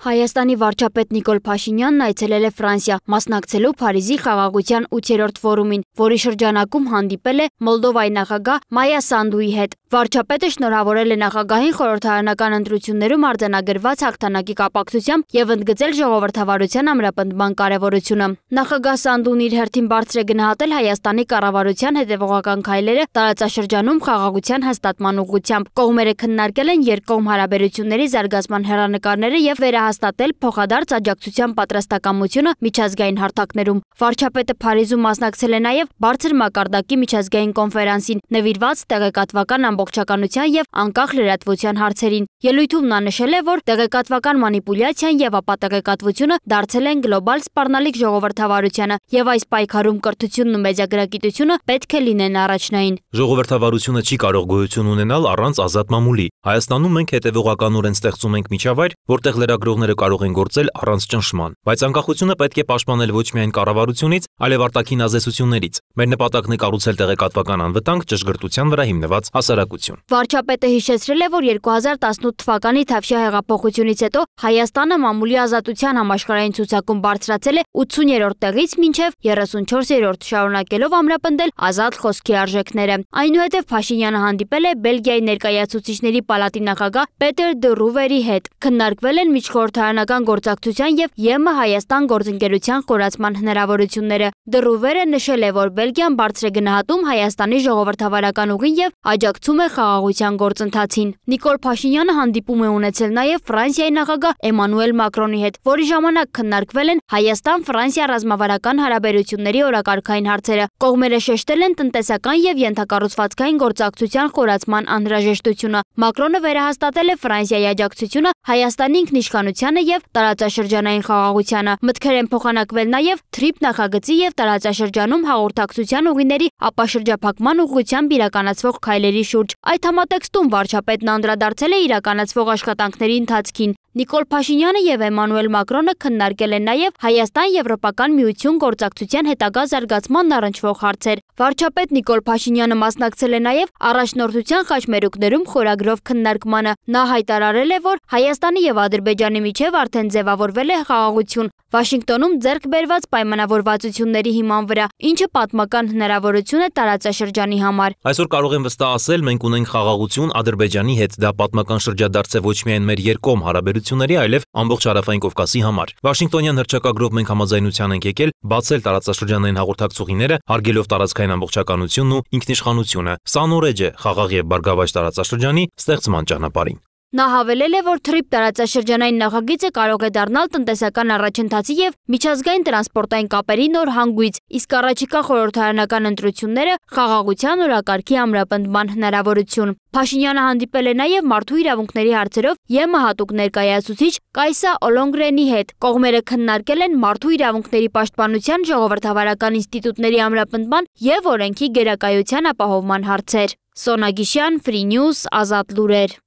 Հայաստանի վարչապետ Նիկոլ Փաշինյանն այցելել է Ֆրանսիա, մասնակցելու Փարիզի խաղաղության 8-րդ ֆորումին, որի շրջանակում հանդիպել է Մոլդովայի նախագահ Մայա Սանդուի հետ։ Վարչապետը շնորհավորել է նախագահին խորհրդարանական ընտրություններում արձանագրված հաղթանակի կապակցությամբ եւ ընդգծել ժողովրդավարության ամրապնդման կարեւորությունը։ Նախագահ Սանդուն իր հերթին բարձր է գնահատել Հայաստանի կառավարության հետևողական քայլերը տարածաշրջանում խաղաղության հաստատման ուղղությամբ։ Կողմերը քննարկել են երկկողմ հարաբերությունների զարգացման հեռանկարները եւ վերահաստատել փոխադարձ աջակցության պատրաստակամությունը միջազգային հարթակներում։ Վարչապետը Փարիզում մասնակցել է նաև բարձր մակարդակի միջազգային կոնֆերանսին, նվիրված տեղեկատվական ամբողջականության եւ անկախ լրատվության հարցերին։ Ելույթում նա նշել է, որ տեղեկատվական մանիպուլյացիան եւ ապատեղեկատվությունը դարձել են գլոբալ սպառնալիք ժողովրդավարությանը եւ այս պայքարում կրթությունն ու մեդիագրագիտությունը պետք է լինեն առաջնային։ Ժողովրդավարությունը չի կարող գոյություն ունենալ առանց ազատ մամուլի։ Հայաստանում մենք հետևողականորեն ստեղծում ենք միջավայր, որտեղ լրագրողները կարող են գործել առանց ճնշման, բայց անկախությունը պետք է պաշտպանել ոչ միայն կառավարությունից, այլև արտաքին ազդեցություններից։ Մեր նպատակն է կառուցել տեղեկատվական անվտանգ, ճշգրտության վրա հիմնված հասարակություն։ Վարչապետը հիշեցրել է, որ 2018 թվականի Թավշյա հեղափոխությունից հետո Հայաստանը մամուլի ազատության համաշխարհային ցուցակում բարձրացել է 80-րդ տեղից մինչև 34-րդ, շարունակելով ամրապնդել ազատ խոսքի արժեքները։ Այնուհետև Փաշինյանը հանդիպել է Բելգիայի ներկայացուցիչների պալատի նախագահ Պետեր դը Ռուվերի հետ։ Քննարկվել են միջխորհրդարանական գործակցության եւ ԵՄ Հայաստան գործընկերության խորացման հնարավորությունները։ Դը Ռուվերը նշել է, որ Բելգիան բարձր է գնահատում Հայաստանի ժողովրդավարական ուղին եւ աջակցում է խաղաղության գործընթացին։ Նիկոլ Փաշինյանը հանդիպում է ունեցել նաև Ֆրանսիայի նախագահ Էմանուել Մակրոնի հետ, որի ժամանակ քննարկվել են Հայաստան-Ֆրանսիա ռազմավարական հարաբերությունների օրակարգային հարցերը։ Կողմերը շեշտել են տնտեսական եւ ենթակառուցվածքային գործակցության խորացման անհրաժեշտությունը։ Մակրոնը վերահաստատել է Ֆրանսիայի աջակցությունը Հայաստանի ինքնիշխանությանը եւ տարածաշրջանային խաղաղությանը։ Մտքեր են փոխանակվել նաև TRIP նախագծի եւ տարածաշրջանում հաղորդակցության ուղիների ապաշրջափակման ուղղությամբ իրականացվող քայլերի շուրջ։ Այդ համատեքստում վարչապետն անդրադարձել է իրականացվող աշխատանքների ընթացքին։ Նիկոլ Փաշինյանը եւ Էմանուել Մակրոնը քննարկել են նաև Հայաստան-Եվրոպական միություն գործակցության հետագա զարգացման առնչվող հարցեր։ Վարչապետ Նիկոլ Փաշինյանը մասնակցել է նաև առաջնորդության խաչմերուկներում խորագրով քննարկմանը։ Նա հայտարարել է, որ Հայաստանի եւ Ադրբեջանի միջև արդեն ձևավորվել է խաղաղություն Վաշինգտոնում ձեռք բերված պայմանավորվածությունների հիման վրա, ինչը պատմական հնարավորություն է տարածաշրջանի համար։ Այսօր կարող եմ վստահ ասել, մենք ունենք խաղաղություն Ադրբեջանի հետ, դա պատմական շրջադարձ է ոչ միայն մեր երկկողմ հարաբերությունների, այլև ամբողջ Հարավային Կովկասի համար։ Վաշինգտոնյան հռչակագրով մենք համաձայնության ենք եկել բացել տարածաշրջանային հաղորդակցուղիները, հարգելով տարածքային ամբողջականությունն ու ինքնիշխանությունը։ Սա նորեջ է խաղաղ եւ բարգավաճ տարածաշրջանի ստեղծման ճանապարհին։ Նա հավելել է, որ TRIP տարածաշրջանային նախագիծը կարող է դառնալ տնտեսական առաջընթացի եւ միջազգային տրանսպորտային կապերի նոր հանգույց, իսկ առաջիկա խորհրդարանական ընտրությունները խաղաղության օրակարգի ամրապնդման հնարավորություն։ Փաշինյանը հանդիպել է նաև մարդու իրավունքների հարցերով ԵՄ հատուկ ներկայացուցիչ Կայսա Օլոնգրենի հետ։ Կողմերը քննարկել են մարդու իրավունքների պաշտպանության ժողովրդավարական ինստիտուտների ամրապնդման եւ օրենքի գերակայության ապահովման հարցեր։ Սոնա Գիշյան, Free News, Ազատ լուրեր։